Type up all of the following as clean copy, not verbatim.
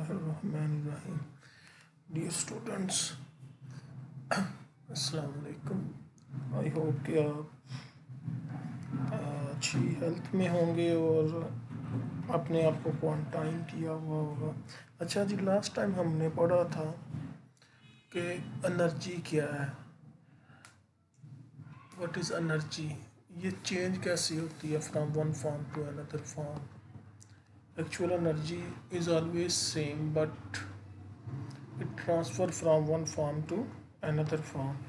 बिस्मिल्लाहिर्रहमानिर्रहीम। Dear students, अस्सलाम वालेकुम। आई होप कि आप अच्छी हेल्थ में होंगे और अपने आप को क्वारंटाइन किया हुआ होगा। अच्छा जी, लास्ट टाइम हमने पढ़ा था कि एनर्जी क्या है, व्हाट इज़ एनर्जी, ये चेंज कैसे होती है from one form to another form. Actual energy is always same, but it transfer from one form to another form.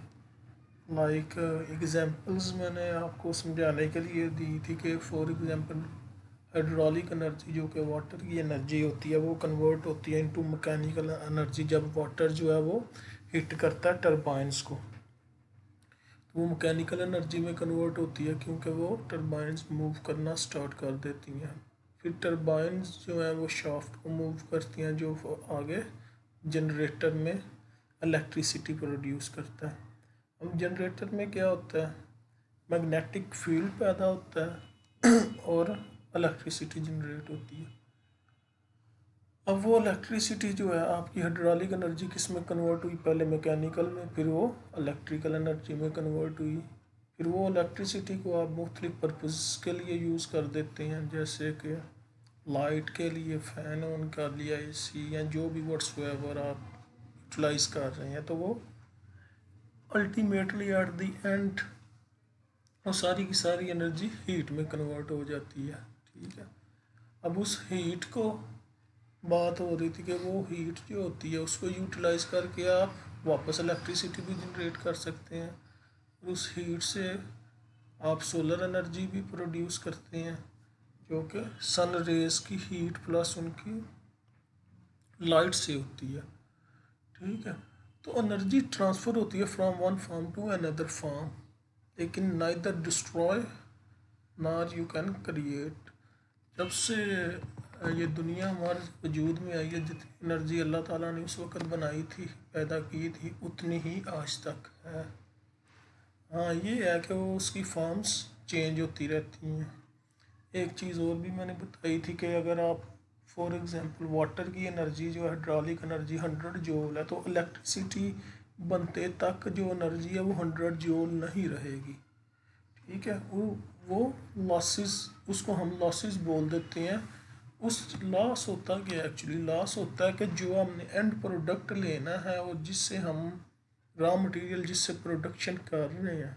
Like examples मैंने आपको समझाने के लिए दी थी कि फॉर एग्जांपल हाइड्रोलिक एनर्जी जो कि वाटर की एनर्जी होती है वो कन्वर्ट होती है इनटू मैकेनिकल एनर्जी जब वाटर जो है वो हिट करता है टरबाइंस को, तो वो मैकेनिकल एनर्जी में कन्वर्ट होती है क्योंकि वो टरबाइंस मूव करना स्टार्ट कर देती हैं। फिर टरबाइंस जो है वो शाफ्ट को मूव करती हैं जो आगे जनरेटर में इलेक्ट्रिसिटी प्रोड्यूस करता है। अब जनरेटर में क्या होता है, मैग्नेटिक फील्ड पैदा होता है और इलेक्ट्रिसिटी जनरेट होती है। अब वो इलेक्ट्रिसिटी जो है आपकी हाइड्रोलिक एनर्जी किस में कन्वर्ट हुई, पहले मैकेनिकल में, फिर वो इलेक्ट्रिकल एनर्जी में कन्वर्ट हुई। फिर वो इलेक्ट्रिसिटी को आप मुख्तलिफ पर्पज़ के लिए यूज़ कर देते हैं, जैसे कि लाइट के लिए, फ़ैन ऑन कर लिया, एसी, या जो भी व्हाट्सएवर आप यूटिलाइज कर रहे हैं, तो वो अल्टीमेटली एट द एंड वो सारी की सारी एनर्जी हीट में कन्वर्ट हो जाती है। ठीक है, अब उस हीट को बात हो रही थी कि वो हीट जो होती है उसको यूटिलाइज करके आप वापस इलेक्ट्रिसिटी भी जनरेट कर सकते हैं। उस हीट से आप सोलर एनर्जी भी प्रोड्यूस करते हैं जो कि सन रेज की हीट प्लस उनकी लाइट से होती है। ठीक है, तो एनर्जी ट्रांसफ़र होती है from one form to another form, लेकिन neither destroy nor you can create. जब से ये दुनिया हमारे वजूद में आई है, जितनी एनर्जी अल्लाह ताला ने उस वक़्त बनाई थी, पैदा की थी, उतनी ही आज तक है। हाँ, ये है कि वो उसकी फॉर्म्स चेंज होती रहती हैं। एक चीज़ और भी मैंने बताई थी कि अगर आप फॉर एग्ज़ाम्पल वाटर की एनर्जी जो हाइड्रोलिक एनर्जी 100 जूल है, तो इलेक्ट्रिसिटी बनते तक जो एनर्जी है वो 100 जूल नहीं रहेगी। ठीक है, वो लॉसेस, उसको हम लॉसेस बोल देते हैं। उस लॉस होता क्या, एक्चुअली लॉस होता है कि जो हमने एंड प्रोडक्ट लेना है और जिससे हम रॉ मटेरियल जिससे प्रोडक्शन कर रहे हैं,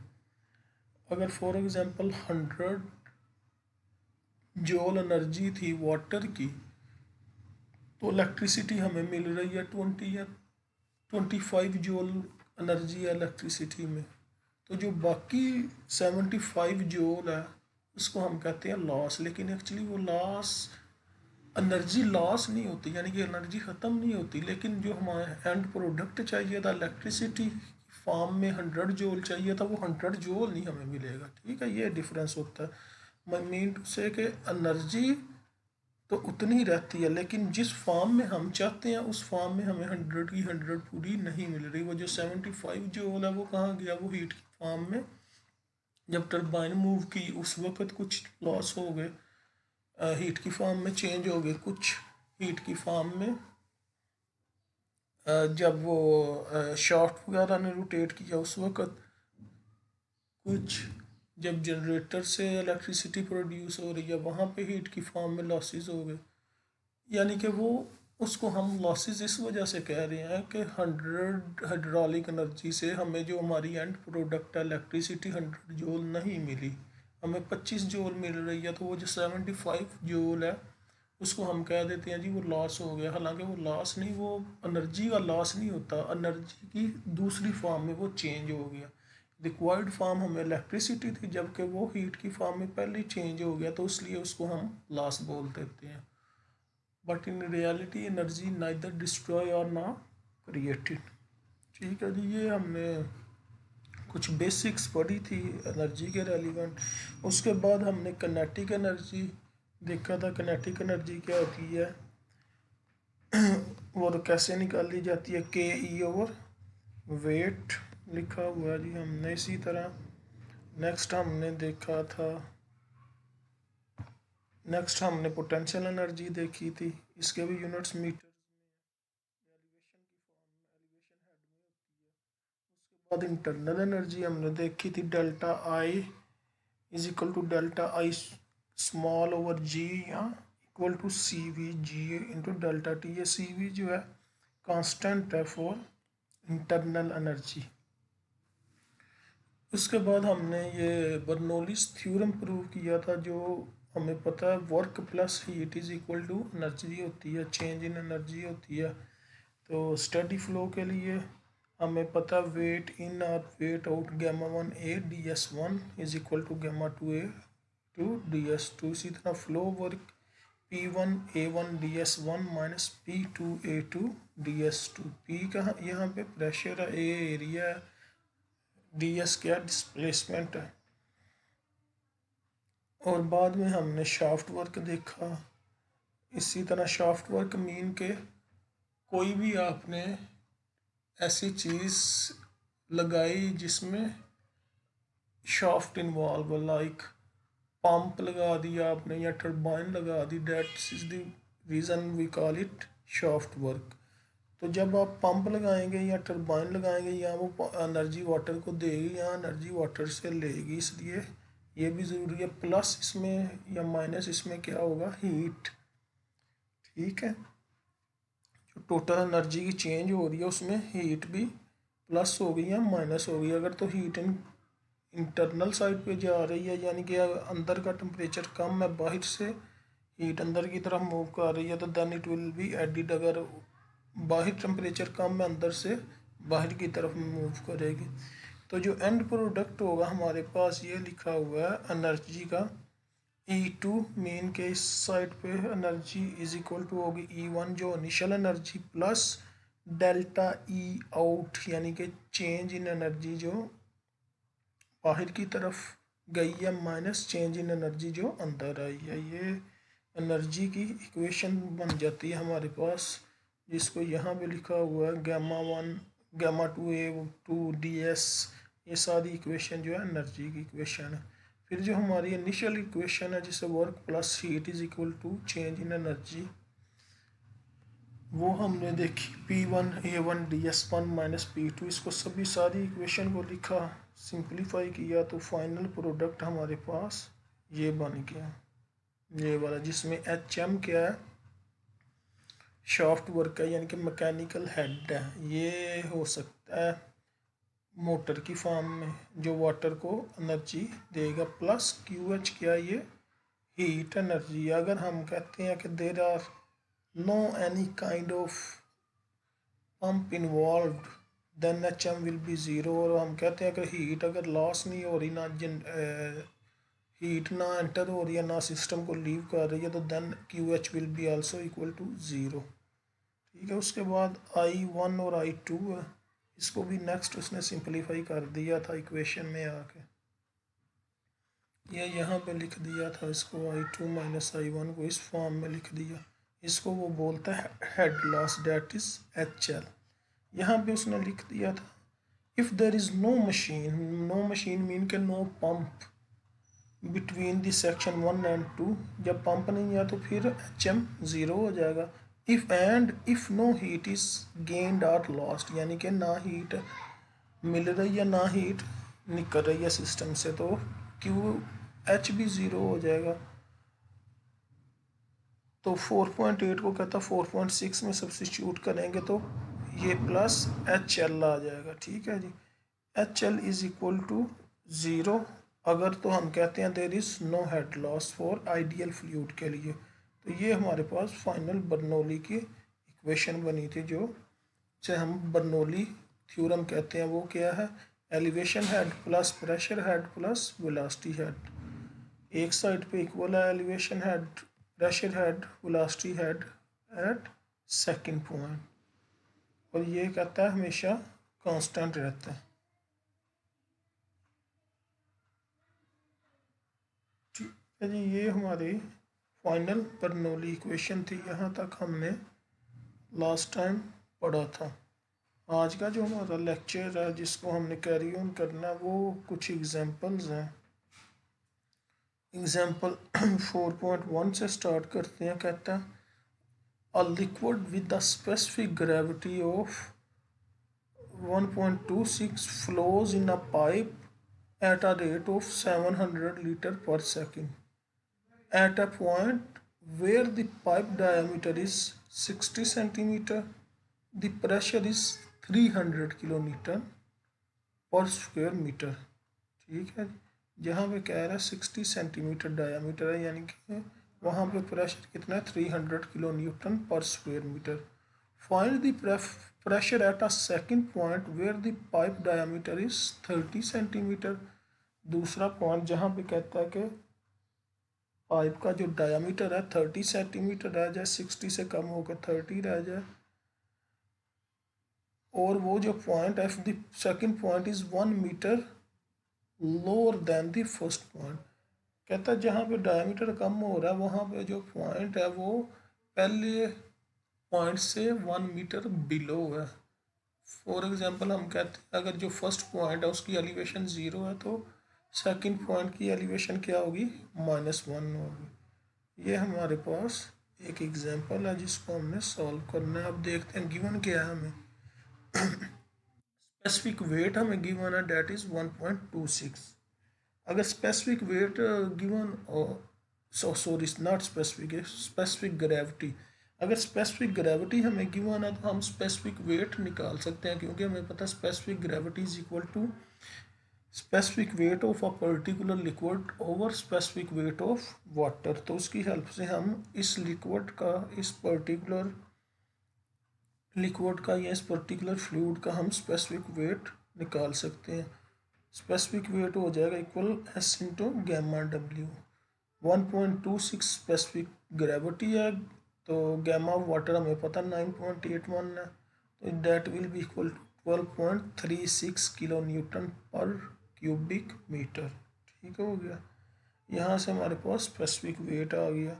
अगर फॉर एग्जांपल 100 जूल एनर्जी थी वाटर की, तो इलेक्ट्रिसिटी हमें मिल रही है 20 या 25 जूल एनर्जी है इलेक्ट्रिसिटी में। तो जो बाकी 75 जूल है उसको हम कहते हैं लॉस। लेकिन एक्चुअली वो लॉस, एनर्जी लॉस नहीं होती, यानी कि एनर्जी ख़त्म नहीं होती, लेकिन जो हमारा एंड प्रोडक्ट चाहिए था इलेक्ट्रिसिटी फॉर्म में 100 जूल चाहिए था, वो 100 जूल नहीं हमें मिलेगा। ठीक है, ये डिफरेंस होता है। मैं मीन टू से कि एनर्जी तो उतनी ही रहती है, लेकिन जिस फॉर्म में हम चाहते हैं उस फॉर्म में हमें 100 की 100 पूरी नहीं मिल रही। वो जो 75 जूल है वो कहाँ गया, वो हीट की फॉर्म में जब टरबाइन मूव की उस वक्त कुछ लॉस हो गए, हीट की फॉर्म में चेंज हो गए, कुछ हीट की फॉर्म में जब वो शाफ्ट वगैरह ने रोटेट किया उस वक्त, कुछ जब जनरेटर से इलेक्ट्रिसिटी प्रोड्यूस हो रही है वहाँ पे हीट की फॉर्म में लॉसेस हो गए। यानी कि वो उसको हम लॉसेस इस वजह से कह रहे हैं कि 100 हाइड्रोलिक एनर्जी से हमें जो हमारी एंड प्रोडक्ट है इलेक्ट्रिसिटी 100 जूल नहीं मिली, हमें 25 जूल मिल रही है। तो वो जो 75 जूल है उसको हम कह देते हैं जी वो लॉस हो गया। हालांकि वो लॉस नहीं, वो एनर्जी का लॉस नहीं होता, एनर्जी की दूसरी फॉर्म में वो चेंज हो गया। रिक्वायर्ड फॉर्म हमें इलेक्ट्रिसिटी थी, जबकि वो हीट की फॉर्म में पहले चेंज हो गया, तो इसलिए उसको हम लॉस बोल देते हैं। But in reality energy neither destroy और ना क्रिएटेड। ठीक है जी, ये हमने कुछ बेसिक्स पढ़ी थी एनर्जी के रेलिवेंट। उसके बाद हमने किनेटिक एनर्जी देखा था। किनेटिक एनर्जी क्या होती है और कैसे निकाली जाती है, के ई ओवर वेट लिखा हुआ है जी हमने। इसी तरह नेक्स्ट हमने पोटेंशियल एनर्जी देखी थी, इसके भी यूनिट्स मीटर बाद इंटरनल एनर्जी हमने देखी थी delta I is equal to delta I small over G या equal to C V G into delta T. ये सी वी जो है कांस्टेंट है फॉर इंटरनल एनर्जी। उसके बाद हमने ये बर्नौलीज थ्योरम प्रूव किया था, जो हमें पता है work plus heat is equal to energy होती है, चेंज इन एनर्जी होती है। तो स्टडी फ्लो के लिए हमें पता वेट इन और weight out gamma 1 A ds1 is equal to gamma 2 A ds2। इसी तरह flow work P1 A1 ds1 minus P2 A2 ds2। P का यहाँ पे प्रेशर है, A एरिया है, ds क्या डिस्प्लेसमेंट है। और बाद में हमने शाफ्ट वर्क देखा। इसी तरह शाफ्ट वर्क मीन के कोई भी आपने ऐसी चीज़ लगाई जिसमें शाफ्ट इन्वॉल्व, लाइक पंप लगा दिया आपने या टरबाइन लगा दी, that is the reason we call it shaft work. तो जब आप पंप लगाएंगे या टरबाइन लगाएंगे, या वो एनर्जी वाटर को देगी या एनर्जी वाटर से लेगी, इसलिए ये भी ज़रूरी है। प्लस इसमें या माइनस इसमें क्या होगा, हीट। ठीक है, जो टोटल एनर्जी की चेंज हो रही है उसमें हीट भी प्लस हो गई या माइनस हो गई। अगर तो हीट इंटरनल साइड पे जा रही है, यानी कि अंदर का टेम्परेचर कम है, बाहर से हीट अंदर की तरफ मूव कर रही है, तो then it will be added. अगर बाहर टेम्परेचर कम है, अंदर से बाहर की तरफ मूव करेगी। तो जो एंड प्रोडक्ट होगा हमारे पास ये लिखा हुआ है एनर्जी का, E2 मीन के इस साइड पे एनर्जी इज इक्वल टू होगी E1 जो initial energy plus delta E out यानी कि चेंज इन एनर्जी जो बाहर की तरफ गई है, माइनस चेंज इन एनर्जी जो अंदर आई है। ये एनर्जी की इक्वेशन बन जाती है हमारे पास, जिसको यहाँ पे लिखा हुआ है गामा 1 गामा 2 A 2 ds। ये सारी इक्वेशन जो है एनर्जी की इक्वेशन है। फिर जो हमारी इनिशियल इक्वेशन है जिसे work plus heat is equal to change in energy, वो हमने देखी P1 A1 ds1 minus P2। इसको सभी सारी इक्वेशन को लिखा, सिंप्लीफाई किया, तो फाइनल प्रोडक्ट हमारे पास ये बन गया, ये वाला, जिसमें HM क्या है, शाफ्ट वर्क है यानी कि मैकेनिकल हेड है। ये हो सकता है मोटर की फॉर्म में जो वाटर को एनर्जी देगा, प्लस QH क्या, ये हीट एनर्जी। अगर हम कहते हैं कि there are no any kind of pump involved then HM will be zero. और हम कहते हैं कि हीट अगर लॉस नहीं हो रही, ना हीट ना एंटर हो रही है, ना सिस्टम को लीव कर रही है, तो then QH will be also equal to zero. ठीक है, उसके बाद I1 और I2 है, इसको भी नेक्स्ट उसने सिंपलीफाई कर दिया था इक्वेशन में आके, ये यहाँ पे लिख दिया था इसको, I2 माइनस I1 को इस फॉर्म में लिख दिया। इसको वो बोलता है head loss, that is HL। यहाँ पे उसने लिख दिया था if there is no machine, no machine mean के no pump between the section 1 and 2। जब पंप नहीं है तो फिर HM ज़ीरो हो जाएगा। If no heat is gained और लॉस्ट, यानी कि ना हीट मिल रही है ना हीट निकल रही है सिस्टम से, तो QH भी ज़ीरो हो जाएगा। तो 4.8 को कहता 4.6 में सब्सिट्यूट करेंगे तो ये प्लस HL आ जाएगा। ठीक है जी, HL is equal to zero अगर तो हम कहते हैं there is no head loss for ideal fluid के लिए। तो ये हमारे पास फाइनल बर्नौली की इक्वेशन बनी थी, जो से हम बर्नौली थ्योरम कहते हैं। वो क्या है, elevation head plus pressure head plus velocity head. एक साइड पे इक्वल है elevation head, pressure head, velocity head at second point, और ये कहता है हमेशा कांस्टेंट रहता है। ठीक है जी, ये हमारी फाइनल बर्नौली इक्वेशन थी। यहाँ तक हमने लास्ट टाइम पढ़ा था। आज का जो हमारा लेक्चर है जिसको हमने कैरी ऑन करना है, वो कुछ एग्जांपल्स हैं। एग्जाम्पल 4.1 से स्टार्ट करते हैं। कहता है a liquid with the specific gravity of 1.26 flows in a pipe at a rate of 700 liter per second. At a point where the pipe diameter is 60 centimeter, the pressure is 300 kilonewton पर square metre. ठीक है, जहाँ पे कह रहा है 60 centimetre diameter है, यानी कि वहाँ पे प्रेशर कितना है 300 kilo newton per square metre. Find the pressure at a second point where the pipe diameter is 30 centimetre. दूसरा पॉइंट जहाँ पे कहता है कि पाइप का जो डायामीटर है 30 सेंटीमीटर रह जाए, 60 से कम होकर 30 रह जाए, और वो जो पॉइंट है the second point is 1 metre lower than the first point. कहता है जहाँ पे डायमीटर कम हो रहा है वहाँ पे जो पॉइंट है वो पहले पॉइंट से 1 मीटर बिलो है। फॉर एग्जांपल हम कहते हैं अगर जो फर्स्ट पॉइंट है उसकी एलिवेशन 0 है तो सेकंड पॉइंट की एलिवेशन क्या होगी, -1 होगी। ये हमारे पास एक एग्जांपल है जिसको हमने सॉल्व करना है। अब देखते हैं गिवन क्या है हमें। स्पेसिफिक वेट हमें गिवन है डेट इज 1.26। अगर specific weight given sorry not specific है, स्पेसिफिक ग्रेविटी। अगर स्पेसिफिक ग्रेविटी हमें गिवन है तो हम स्पेसिफिक वेट निकाल सकते हैं, क्योंकि हमें पता है specific gravity is equal to specific weight of a particular liquid over specific weight of water. तो उसकी हेल्प से हम इस लिक्विड का, इस पर्टिकुलर लिक्विड का या इस पर्टिकुलर फ्लूइड का हम स्पेसिफिक वेट निकाल सकते हैं। स्पेसिफिक वेट हो जाएगा equal S into gamma W. 1.26 specific gravity है, तो गैमा ऑफ वाटर हमें पता 9.81 है, तो that will be equal to 12.36 kilo newton per cubic metre. ठीक हो गया, यहाँ से हमारे पास स्पेसिफिक वेट आ गया।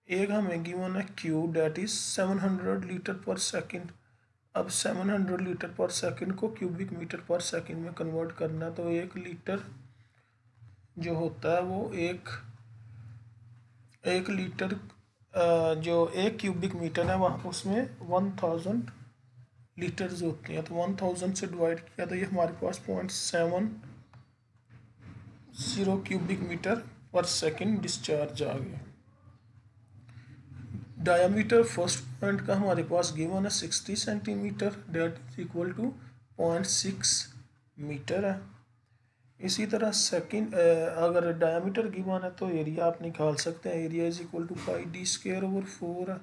एक हमें गिवन है क्यू डेट इज 700 लीटर पर सेकंड। अब 700 लीटर पर सेकंड को क्यूबिक मीटर पर सेकंड में कन्वर्ट करना है, तो 1 लीटर जो होता है वो एक लीटर जो 1 क्यूबिक मीटर है वहाँ उसमें 1000 लीटर्स होते हैं, तो 1000 से डिवाइड किया तो ये हमारे पास 0.70 cubic metre per second discharge आ गया। डायमीटर फर्स्ट पॉइंट का हमारे पास गिवन है 60 centimetre, that is equal to 0.6 metre है। इसी तरह सेकंड अगर डायमीटर गिवन है तो एरिया आप निकाल सकते हैं। Area is equal to pi D square over 4 है,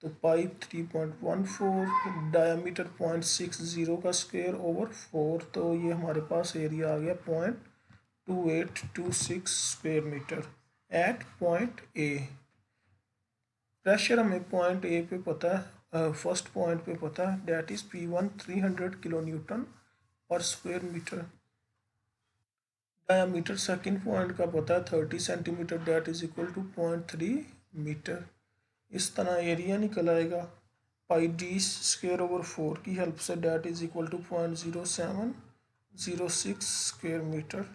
तो पाइप 3.14, डायमीटर 0.60 का स्क्वायर ओवर 4, तो ये हमारे पास एरिया आ गया 0.2826 square metre at point A. Pressure हमें पॉइंट ए पे पता है, फर्स्ट पॉइंट पे पता है, that is P1 300 kilo newton per square metre. Diameter second point का पता है 30 centimetre, that is equal to 0.3 metre. इस तरह एरिया निकल आएगा पाई डी स्क्वायर ओवर 4 की हेल्प से, that is equal to 0.0706 square metre.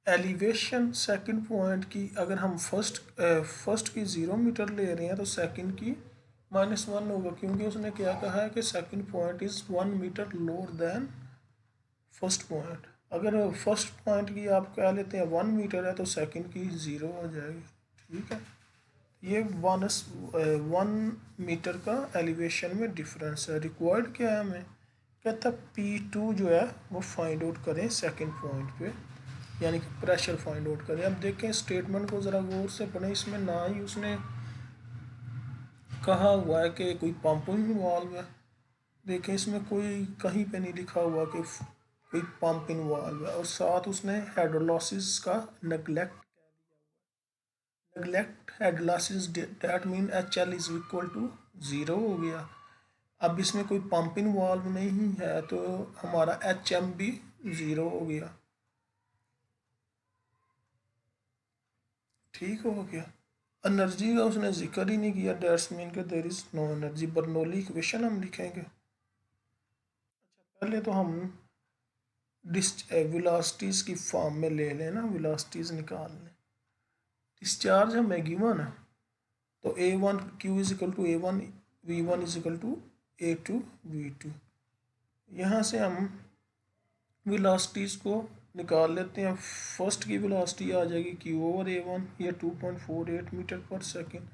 Elevation second point की अगर हम फर्स्ट की 0 मीटर ले रहे हैं तो सेकंड की -1 होगा, क्योंकि उसने क्या कहा है कि second point is 1 metre lower than first point. अगर फर्स्ट पॉइंट की आप कह लेते हैं 1 मीटर है तो सेकंड की 0 हो जाएगी। ठीक है, ये 1 मीटर का एलिवेशन में डिफरेंस है। रिक्वायर्ड क्या है हमें, कहता P2 जो है वो फाइंड आउट करें सेकंड पॉइंट पे, यानी कि प्रेशर फाइंड आउट करें। अब देखें स्टेटमेंट को ज़रा गौर से पढ़ें, इसमें ना ही उसने कहा हुआ है कि कोई पंप इन्वॉल्व है। देखें इसमें कोई कहीं पे नहीं लिखा हुआ कि कोई पंप इन्वॉल्व है, और साथ उसने हाइड्रोलिसिस का neglect hydrolysis, that mean HL is equal to 0 हो गया। अब इसमें कोई पंप इन्वॉल्व नहीं है तो हमारा HM भी 0 हो गया। ठीक हो गया। एनर्जी का उसने जिक्र ही नहीं किया, डेट्स मीन के there is no energy. Bernoulli equation हम लिखेंगे। अच्छा, पहले तो हम वेलोसिटीज की फॉर्म में ले लें ना, वेलोसिटीज निकाल लें। डिस्चार्ज हमें गिवन है, तो A1 Q is equal to A1 V1 is equal to A2 V2। यहाँ से हम वेलोसिटीज़ को निकाल लेते हैं। फर्स्ट की वेलोसिटी आ जाएगी Q/A1, ये 2.48 मीटर पर सेकंड।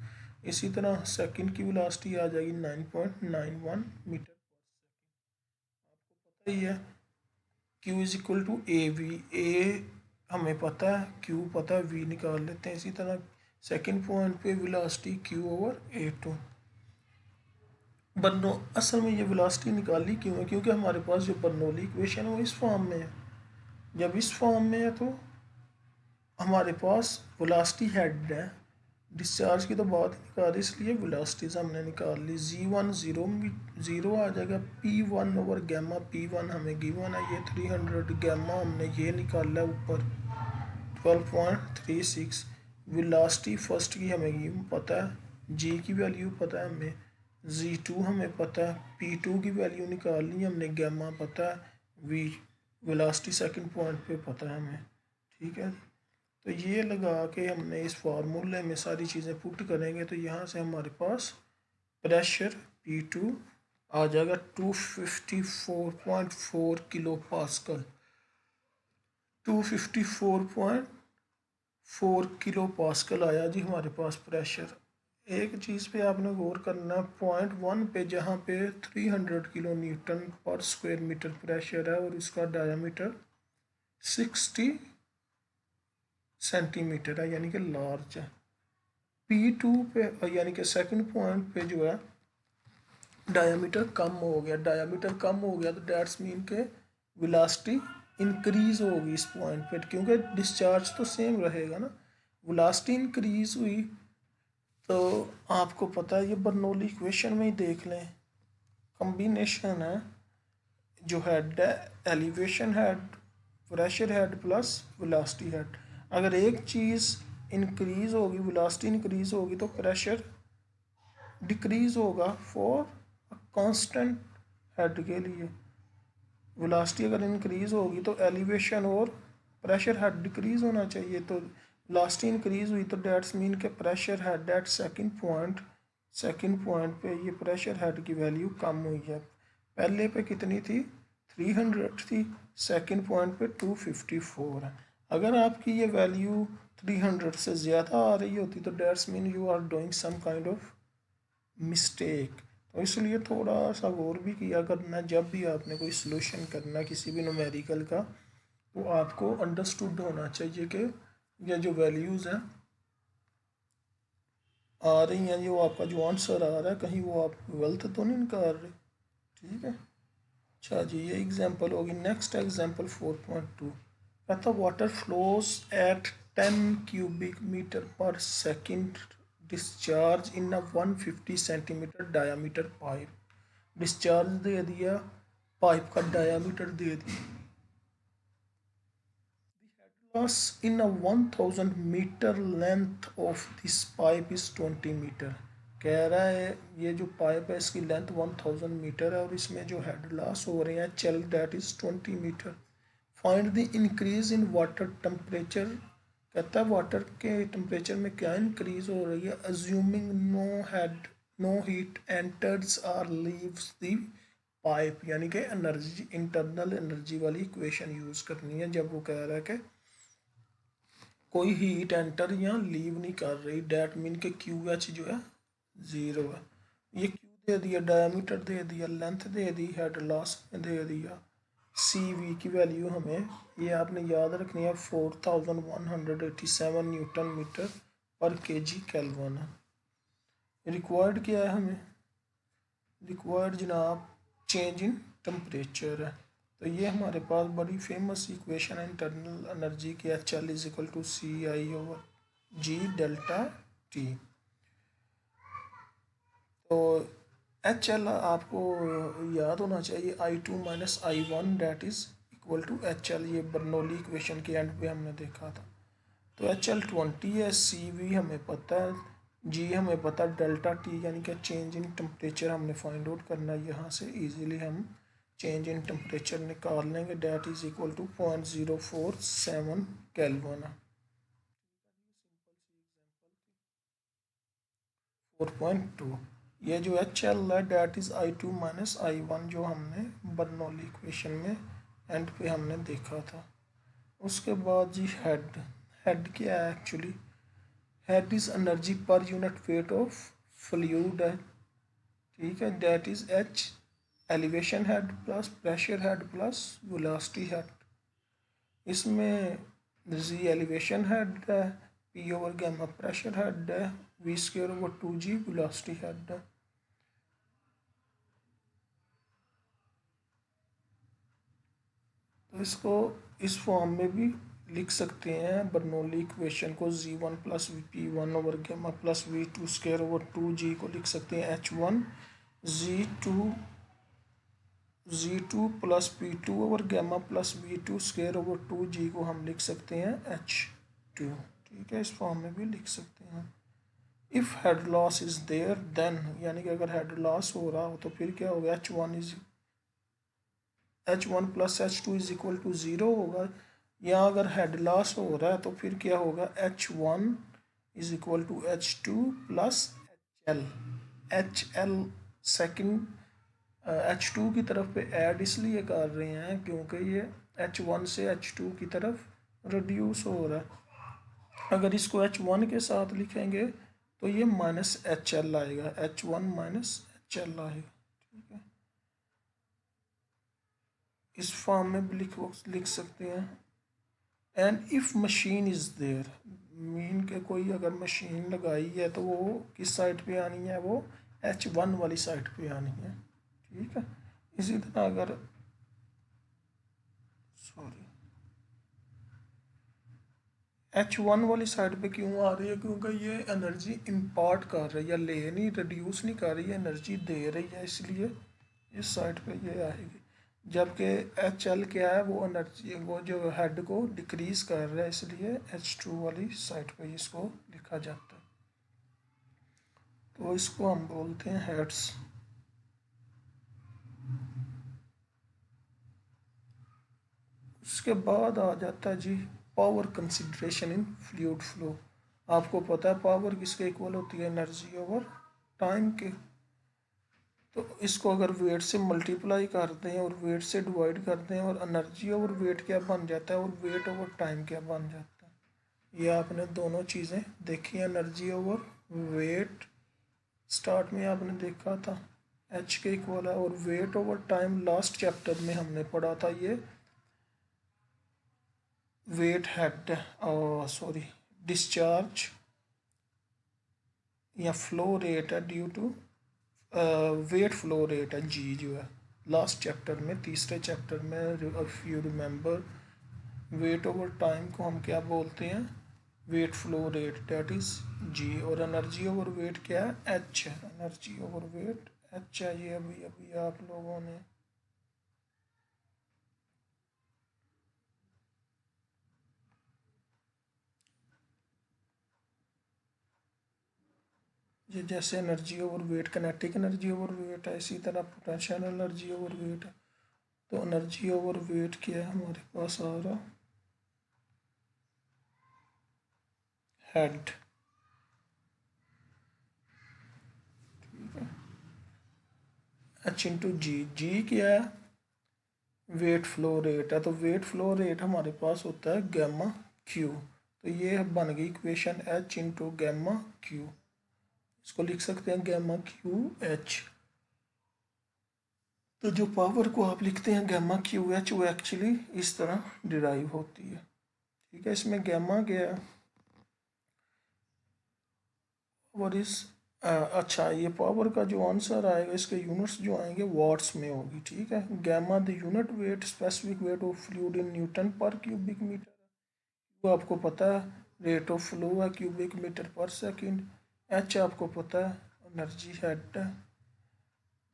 इसी तरह सेकंड की वेलोसिटी आ जाएगी 9.91 मीटर। आपको पता ही है Q=AV। ए हमें पता है, Q पता है, V निकाल लेते हैं। इसी तरह सेकंड पॉइंट पे वेलोसिटी Q/A2। बर्नो असल में ये वेलोसिटी निकाली क्यों है? क्योंकि हमारे पास जो बर्नौली इक्वेशन है वो इस फॉर्म में है। जब इस फॉर्म में है तो हमारे पास वेलोसिटी हेड है, डिस्चार्ज की तो बात ही निकाल, इसलिए वेलोसिटीज हमने निकाल ली। Z1 ज़ीरो आ जाएगा। P1/γ, P1 हमें गिवन है, ये 300, गैमा हमने ये निकाला ऊपर 12.36। वेलोसिटी फर्स्ट की हमें पता है, G की वैल्यू पता है हमें, Z2 हमें पता है, P2 की वैल्यू निकालनी हमने, गैमा पता है, V वेलोसिटी सेकंड पॉइंट पे पता है हमें। ठीक है, तो ये लगा के हमने इस फार्मूले में सारी चीज़ें पुट करेंगे तो यहाँ से हमारे पास प्रेशर P2 आ जाएगा 254.4 किलो पास्कल। 254.4 किलो पास्कल आया जी हमारे पास प्रेशर। एक चीज़ पे आपने गौर करना है, पॉइंट 1 पे जहाँ पे 300 kilo newton per square metre pressure है और उसका डायमीटर 60 सेंटीमीटर है, यानी कि लार्ज है। P2 पे यानी कि सेकंड पॉइंट पे जो है डायमीटर कम हो गया, डायमीटर कम हो गया तो डैट्स मीन के वेलोसिटी इंक्रीज होगी इस पॉइंट पे, क्योंकि डिस्चार्ज तो सेम रहेगा ना। वेलोसिटी इंक्रीज हुई तो आपको पता है, ये बर्नौली इक्वेशन में ही देख लें, कॉम्बिनेशन है जो हेड है, elevation head, pressure head plus velocity head. अगर एक चीज़ इंक्रीज होगी, वेलोसिटी इंक्रीज होगी तो प्रेशर डिक्रीज होगा फॉर कांस्टेंट हेड के लिए। वेलोसिटी अगर इंक्रीज होगी तो एलिवेशन और प्रेशर हेड डिक्रीज होना चाहिए। तो वेलोसिटी इंक्रीज हुई तो डेट्स मीन के pressure head eight second point पे ये प्रेशर हेड की वैल्यू कम हुई है। पहले पे कितनी थी? 300 थी, सेकंड पॉइंट पे 254 है। अगर आपकी ये वैल्यू 300 से ज़्यादा आ रही होती तो that's mean you are doing some kind of mistake. तो इसलिए थोड़ा सा गौर भी किया करना जब भी आपने कोई सलूशन करना किसी भी न्यूमेरिकल का, तो आपको अंडरस्टूड होना चाहिए कि ये जो वैल्यूज़ हैं आ रही हैं, जो आपका जो आंसर आ रहा है कहीं वो आप गलत तो नहीं निकाल रहे। ठीक है, अच्छा जी, ये एग्जांपल होगी। नेक्स्ट एग्जांपल 4.2 कहता water flows at 10 cubic metre per second discharge in a 150 centimetre diameter pipe. Discharge दे दिया, पाइप का डायामीटर दे दिया। Loss in a 1000 metre length of this pipe is 20 metre. कह रहा है ये जो पाइप है इसकी लेंथ 1000 मीटर है और इसमें जो हेड लॉस हो रहे हैं चल that is 20 metre. Find the increase in water temperature. कहता है वाटर के टेम्परेचर में क्या इंक्रीज हो रही है। Assuming no heat enters or leaves the pipe, यानी कि एनर्जी, इंटरनल एनर्जी वाली इक्वेशन यूज़ करनी है जब वो कह रहा है कि कोई हीट एंटर या लीव नहीं कर रही। डैट मीन के QH जो है ज़ीरो है। ये Q दे दिया, डायमीटर दे दिया, लेंथ दे दी, हेड लॉस दे दिया, CV की वैल्यू हमें ये आपने याद रखनी है 4187 न्यूटन मीटर पर kg केल्विन है। रिक्वायर्ड क्या है हमें? रिक्वायर्ड जनाब चेंज इन टेम्परेचर है। तो ये हमारे पास बड़ी फेमस इक्वेशन है इंटरनल एनर्जी की, HL=CI/G डेल्टा T। तो HL आपको याद होना चाहिए, I2 - I1 that is equal to HL। ये बर्नौली इक्वेशन के एंड पे हमने देखा था। तो HL 20 है, CV हमें पता है, G हमें पता है, डेल्टा T यानी कि चेंज इन टेम्परेचर हमने फाइंड आउट करना है। यहाँ से इजीली हम चेंज इन टेम्परेचर निकाल लेंगे, that is equal to 0.047 kelvin. 4.2 ये जो एच एल है that is I two minus I one, जो हमने बर्नौली इक्वेशन में एंड पे हमने देखा था। उसके बाद जी हेड, हेड क्या है actually, head is energy per unit weight of fluid है, ठीक है, that is H elevation head plus pressure head plus velocity head. इसमें जी एलिवेशन हेड है, P over gamma pressure head है, V square over two G velocity head है। तो इसको इस फॉर्म में भी लिख सकते हैं बर्नौली इक्वेशन को, Z one plus P one over gamma plus V two square over two G को लिख सकते हैं H one Z two plus P two over gamma plus V two square over two G को हम लिख सकते हैं एच टू, ठीक है, इस फॉर्म में भी लिख सकते हैं। If head loss is there then, यानी कि अगर हेड लॉस हो रहा हो तो फिर क्या होगा, H one plus H two is equal to zero होगा। या अगर हेड लॉस हो रहा है तो फिर क्या होगा, H one is equal to H two plus H L. H L second H two की तरफ पे ऐड इसलिए कर रहे हैं क्योंकि ये एच वन से एच टू की तरफ रिड्यूस हो रहा है। अगर इसको एच वन के साथ लिखेंगे तो ये माइनस एच एल आएगा, H one minus H L आएगा, ठीक है, इस फॉर्म में भी लिख सकते हैं। And if machine is there, mean के कोई अगर मशीन लगाई है तो वो किस साइड पे आनी है, वो एच वन वाली साइड पे आनी है, ठीक है। इसी तरह अगर सॉरी एच वन वाली साइड पे क्यों आ रही है, क्योंकि ये एनर्जी इम्पार्ट कर रही है, ले नहीं रिड्यूस नहीं कर रही है, एनर्जी दे रही है, इसलिए इस साइड पे ये आएगी। जबकि एच एल क्या है, वो एनर्जी वो जो हेड को डिक्रीज कर रहा है, इसलिए एच टू वाली साइड पे इसको लिखा जाता है। तो इसको हम बोलते हैं हेड्स। उसके बाद आ जाता है जी power consideration in fluid flow. आपको पता है पावर किसके इक्वल होती है, एनर्जी ओवर टाइम के। तो इसको अगर वेट से मल्टीप्लाई करते हैं और वेट से डिवाइड करते हैं और एनर्जी ओवर वेट क्या बन जाता है और वेट ओवर टाइम क्या बन जाता है, ये आपने दोनों चीज़ें देखी हैं। एनर्जी ओवर वेट स्टार्ट में आपने देखा था एच के इक्वल है, और weight over time last chapter में हमने पढ़ा था ये वेट हेड सॉरी डिस्चार्ज या फ्लो रेट है due to weight flow rate है जी, जो है लास्ट चैप्टर में, तीसरे चैप्टर में if you remember, weight over time को हम क्या बोलते हैं, weight flow rate that is G, और एनर्जी ओवर वेट क्या है, एच है, एनर्जी ओवर वेट एच है। ये अभी अभी आप लोगों ने ये जैसे energy over weight kinetic energy over weight है, इसी तरह पोटेंशियल एनर्जी ओवर वेट है। तो एनर्जी ओवर वेट क्या है हमारे पास आ रहा, हेड, एच इंटू जी, जी क्या है, वेट फ्लो रेट है। तो वेट फ्लो रेट हमारे पास होता है गैमा क्यू। तो ये बन गई equation H into gamma Q, इसको लिख सकते हैं गैमा क्यू एच। तो जो पावर को आप लिखते हैं गैमा क्यू एच, वो एक्चुअली इस तरह डिराइव होती है, ठीक है। इसमें गैमा क्या है और इस अच्छा, ये पावर का जो आंसर आएगा इसके यूनिट्स जो आएंगे वाट्स में होगी, ठीक है। Gamma the unit weight specific weight of fluid in newton per cubic metre, वो आपको पता है रेट ऑफ फ्लो है cubic metre per second. H आपको पता है एनर्जी हेड है।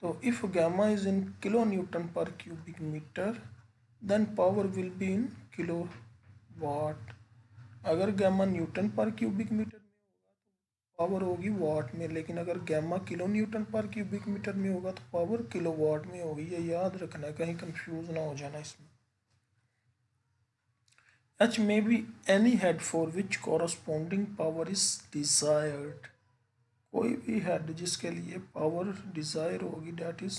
तो if gamma is in kilo newton per cubic metre then power will be in kilo watt. अगर gamma newton per cubic metre power होगी watt में, लेकिन अगर gamma kilo newton per cubic metre में होगा तो पावर किलो वाट में होगी। ये याद रखना है, कहीं कंफ्यूज ना हो जाना इसमें। H may be any head for which corresponding power is desired। कोई भी हेड जिसके लिए पावर डिज़ायर होगी डेट इज़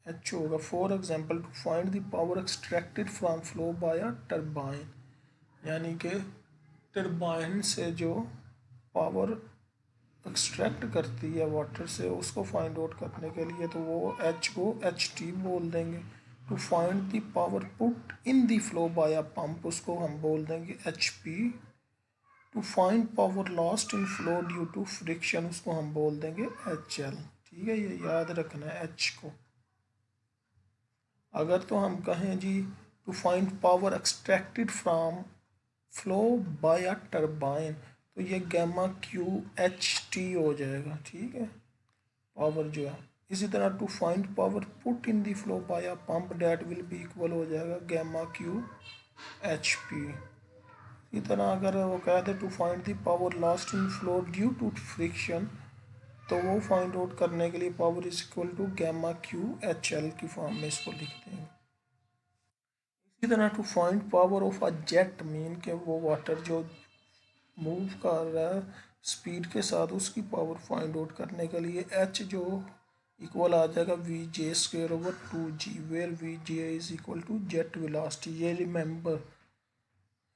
एच होगा। For example to find the power extracted from flow by a turbine, यानी कि टरबाइन से जो पावर एक्सट्रैक्ट करती है वाटर से उसको फाइंड आउट करने के लिए तो वो एच को एच टी बोल देंगे। To find the power put in the flow by a pump उसको हम बोल देंगे H P. To find power lost in flow due to friction उसको हम बोल देंगे एच एल। ठीक है, ये याद रखना है एच को। अगर तो हम कहें जी to find power extracted from flow by a turbine तो ये गैमा क्यू एच टी हो जाएगा। ठीक है, पावर जो है। इसी तरह to find power put in the flow by a pump that will be equal हो जाएगा गैमा क्यू एच पी। इसी तरह अगर वो कहते to find the power lost in flow due to friction तो वो फाइंड आउट करने के लिए power is equal to gamma Q H L की फॉर्म में इसको लिखते हैं। इसी तरह to find power of a jet mean के वो वाटर जो मूव कर रहा है स्पीड के साथ उसकी पावर फाइंड आउट करने के लिए एच जो इक्वल आ जाएगा V J square over 2g where V J is equal to jet velocity. ये remember,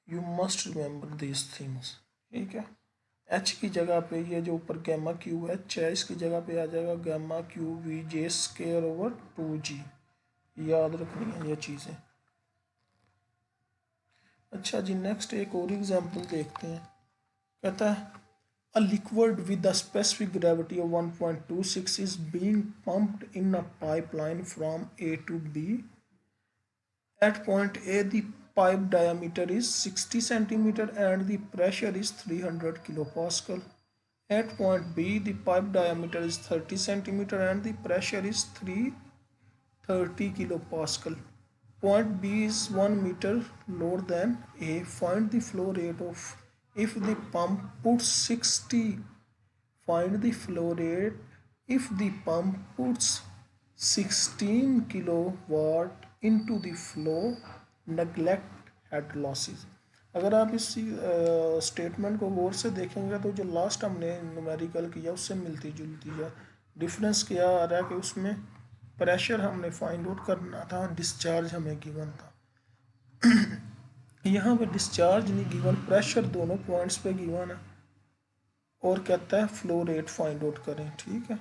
you must remember this things. ठीक है, एच की जगह पे ये जो ऊपर गैमा क्यू एच है इसकी जगह पे आ जाएगा gamma Q V J square over 2g। याद रखनी है ये चीज़ें। अच्छा जी, नेक्स्ट एक और एग्जांपल देखते हैं। कहता है a liquid with a specific gravity of 1.26 is being pumped in a pipeline from A to B. At point A, the pipe diameter is 60 centimeter and the pressure is 300 kilopascal. At point B, the pipe diameter is 30 centimeter and the pressure is 330 kilopascal. Point B is 1 meter lower than A. Find the flow rate of if the pump puts 60. Find the flow rate if the pump puts 16 kilowatt into the flow. Neglect head losses. अगर आप इस statement को गौर से देखेंगे तो जो last हमने numerical किया उससे मिलती जुलती है। डिफरेंस क्या आ रहा है कि उसमें प्रेशर हमने फाइंड आउट करना था, डिस्चार्ज हमें गिवन था। यहाँ पे डिस्चार्ज नहीं गिवन, प्रेशर दोनों पॉइंट्स पे गिवन है और कहता है फ्लो रेट फाइंड आउट करें। ठीक है,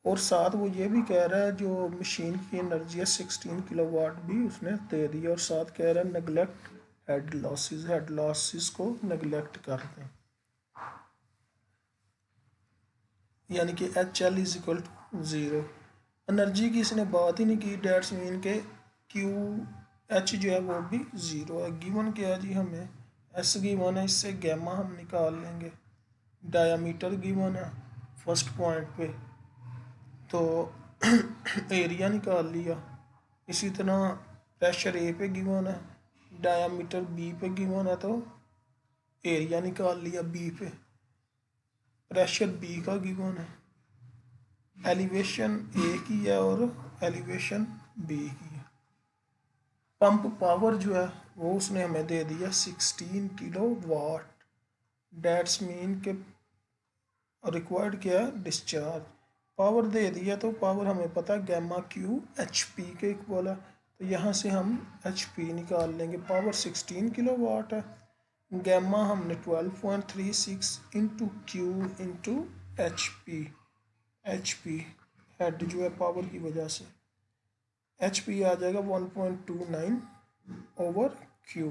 और साथ वो ये भी कह रहा है जो मशीन की एनर्जी है 16 किलोवाट भी उसने दे दी और साथ कह रहा है neglect head losses, head losses को नेगलेक्ट कर दें। यानी कि H L is equal to 0। Energy की इसने बात ही नहीं की, डेट्स मीन के क्यू एच जो है वो भी 0 है। गिवन क्या है जी, हमें एस गिवन है, इससे गैमा हम निकाल लेंगे। डायामीटर गिवन है फर्स्ट पॉइंट पे तो एरिया निकाल लिया। इसी तरह प्रेशर ए पे गिवन है, डायामीटर बी पे गिवन है तो एरिया निकाल लिया बी पे। प्रेशर बी का गिवन है, एलिवेशन ए की है और एलिवेशन बी की है। पंप पावर जो है वो उसने हमें दे दिया 16 किलो वाट। डेट्स मीन के रिक्वायर्ड क्या है, डिस्चार्ज। पावर दे दिया तो पावर हमें पता है गैमा क्यू एच पी के इक्वल है तो यहाँ से हम एच पी निकाल लेंगे। पावर 16 किलो वाट है, गैमा हमने 12.36 into Q into H P head जो है पावर की वजह से एच पी आ जाएगा 1.29 ओवर क्यू।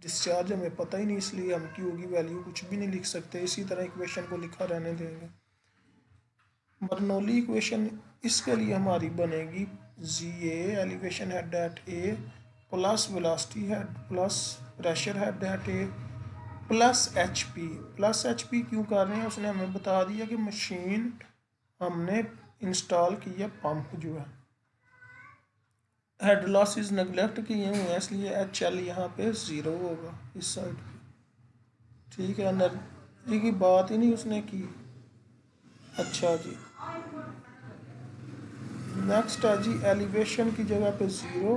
डिस्चार्ज हमें पता ही नहीं इसलिए हम क्यू की वैल्यू कुछ भी नहीं लिख सकते, इसी तरह इक्वेशन को लिखा रहने देंगे। बर्नौली इक्वेशन इसके लिए हमारी बनेगी Z A elevation head at A plus velocity head plus pressure head at A plus H P. Plus H P क्यों कर रहे हैं, उसने हमें बता दिया कि मशीन हमने इंस्टॉल की है पंप जो है। हेड लॉसेस नेगलेक्ट किए हुए हैं इसलिए एच एल यहाँ पे 0 होगा इस साइड पे। ठीक है, एनर्जी की बात ही नहीं उसने की। अच्छा जी, नेक्स्ट है जी एलिवेशन की जगह पे 0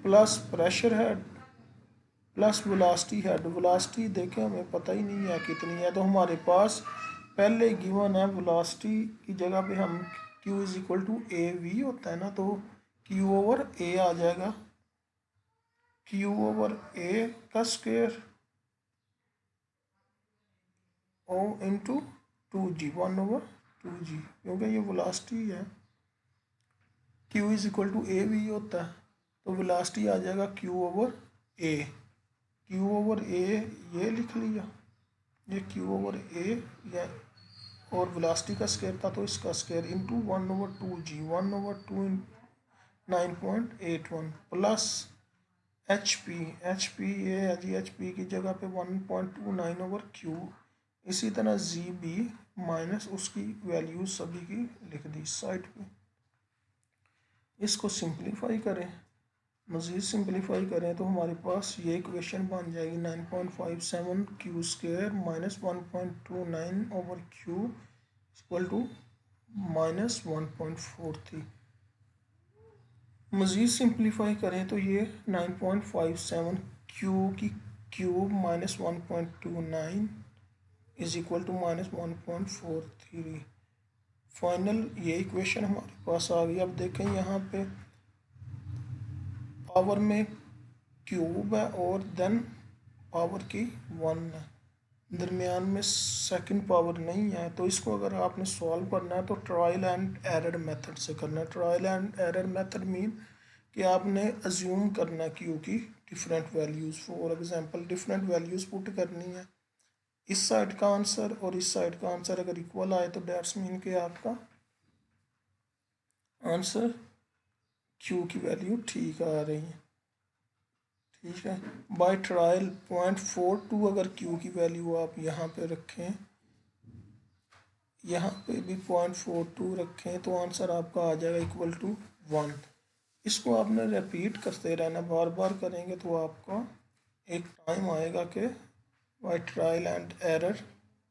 plus pressure head plus velocity head. Velocity देखें हमें पता ही नहीं है कितनी है तो हमारे पास पहले गिवन है वेलोसिटी की जगह पे हम q is equal to A V होता है ना, तो q ओवर ए आ जाएगा, q ओवर ए का square O into 2g, 1/2g, क्योंकि ये वेलोसिटी है। q is equal to A V होता है, तो वेलोसिटी आ जाएगा q over A, q over A ये लिख लिया, ये q ओवर ए या और वेलोसिटी का स्क्वायर था तो इसका square into 1/2g, 1/2 9.81 plus H P ये है जी, एच पी की जगह पे 1.29/q, इसी तरह जी बी माइनस उसकी वैल्यू सभी की लिख दी साइड पे। इसको सिंप्लीफाई करें, मज़ीद सिंप्लीफाई करें तो हमारे पास ये इक्वेशन बन जाएगी 9.57q² minus 1.29/q equal to -1.43। मज़ीद सिंप्लीफाई करें तो ये 9.57 की cube minus 1.29 is equal to -1.43। Final ये इक्वेशन हमारे पास आ गई। अब देखें यहाँ पे पावर में क्यूब है और देन पावर की 1 है, दरमियान में सेकंड पावर नहीं है, तो इसको अगर आपने सॉल्व करना है तो ट्रायल एंड एरर मेथड से करना है। Trial and error method mean कि आपने अज्यूम करना क्यू की different values, for example different values put करनी है, इस साइड का आंसर और इस साइड का आंसर अगर इक्वल आए तो डेट्स मीन कि आपका आंसर क्यू की वैल्यू ठीक आ रही है। ठीक है, बाय ट्रायल 0.42 अगर क्यू की वैल्यू आप यहाँ पे रखें, यहाँ पे भी 0.42 रखें तो आंसर आपका आ जाएगा इक्वल टू 1। इसको आपने रिपीट करते रहना, बार बार करेंगे तो आपका एक टाइम आएगा कि बाय ट्रायल एंड एरर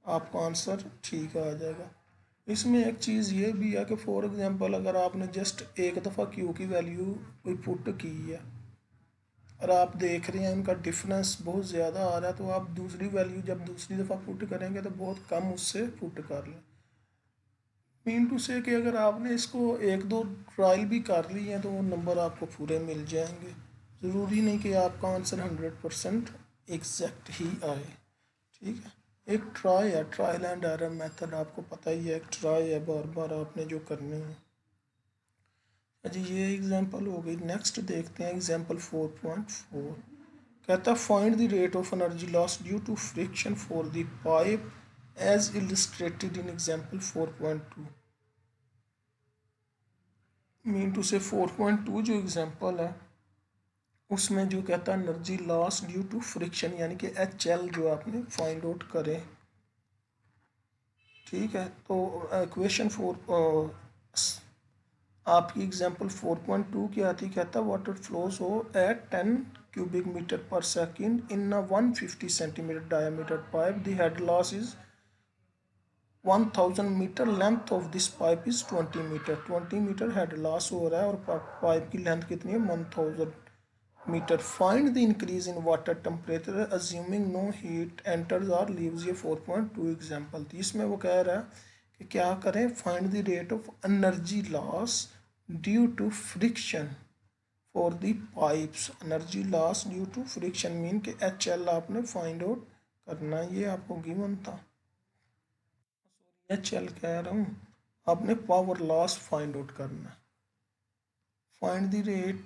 आपका आंसर ठीक आ जाएगा। इसमें एक चीज़ ये भी है कि फॉर एग्जांपल अगर आपने जस्ट एक दफ़ा क्यू की वैल्यू कोई पुट की है और आप देख रहे हैं इनका डिफरेंस बहुत ज़्यादा आ रहा है, तो आप दूसरी वैल्यू जब दूसरी दफ़ा पुट करेंगे तो बहुत कम उससे पुट कर लें। मीन टू से कि अगर आपने इसको एक दो ट्रायल भी कर ली हैं तो वो नंबर आपको पूरे मिल जाएंगे। ज़रूरी नहीं कि आपका आंसर 100% एग्जैक्ट ही आए। ठीक है, एक ट्राई है, ट्रायल एंड एरर मेथड आपको पता ही है, एक ट्राई है, बार बार आपने जो करनी है। अच्छा, ये एग्जांपल हो गई। नेक्स्ट देखते हैं एग्जांपल 4.4। कहता find the rate of energy loss due to friction for the pipe as illustrated in example 4.2। Mean to से 4.2 जो एग्जांपल है उसमें जो कहता है energy loss due to friction, यानी कि HL जो आपने फाइंड आउट करें। ठीक है, तो इक्वेशन 4 आपकी एग्जांपल 4.2 की आती, कहता वाटर फ्लोज हो at 10 cubic metre per second in 150 centimetre diameter pipe, the head loss is 1000 metre, length of this pipe is 20 metre. 20 metre head loss हो रहा है और पाइप की लेंथ कितनी है 1000 metre. Find the increase in water temperature assuming no heat enters और leaves. ये 4.2 example थी। इसमें वो कह रहा है कि क्या करें, find the rate of energy loss due to friction for the pipes. Energy loss due to friction mean कि HL आपने फाइंड आउट करना है, ये आपको गिवन था। HL कह रहा हूँ, आपने पावर लॉस फाइंड आउट करना है। Find the rate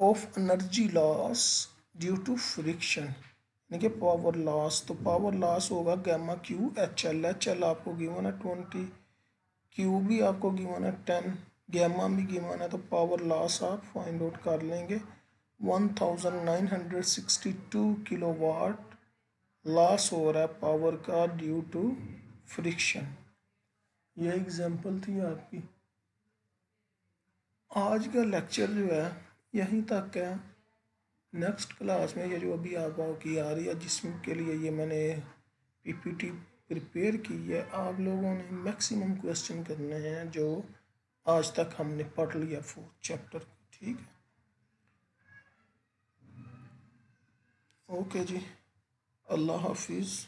of energy loss due to friction यानी कि पावर लॉस, तो पावर लॉस होगा गैमा क्यू HL। HL आपको गिवन है 20, क्यू भी आपको गिवन है 10, गैमा भी गिवन है, तो पावर लॉस आप फाइंड आउट कर लेंगे। 1962 किलोवाट लॉस हो रहा है पावर का ड्यू टू फ्रिक्शन। ये एग्जांपल थी आपकी। आज का लेक्चर जो है यहीं तक है। नेक्स्ट क्लास में ये जो अभी आपकी आ रही है जिसके लिए ये मैंने PPT प्रिपेयर की है, आप लोगों ने मैक्सिमम क्वेश्चन करने हैं जो आज तक हमने पढ़ लिया 4 चैप्टर। ठीक है, ओके जी, अल्लाह हाफिज़,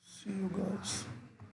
सी यू गाइस।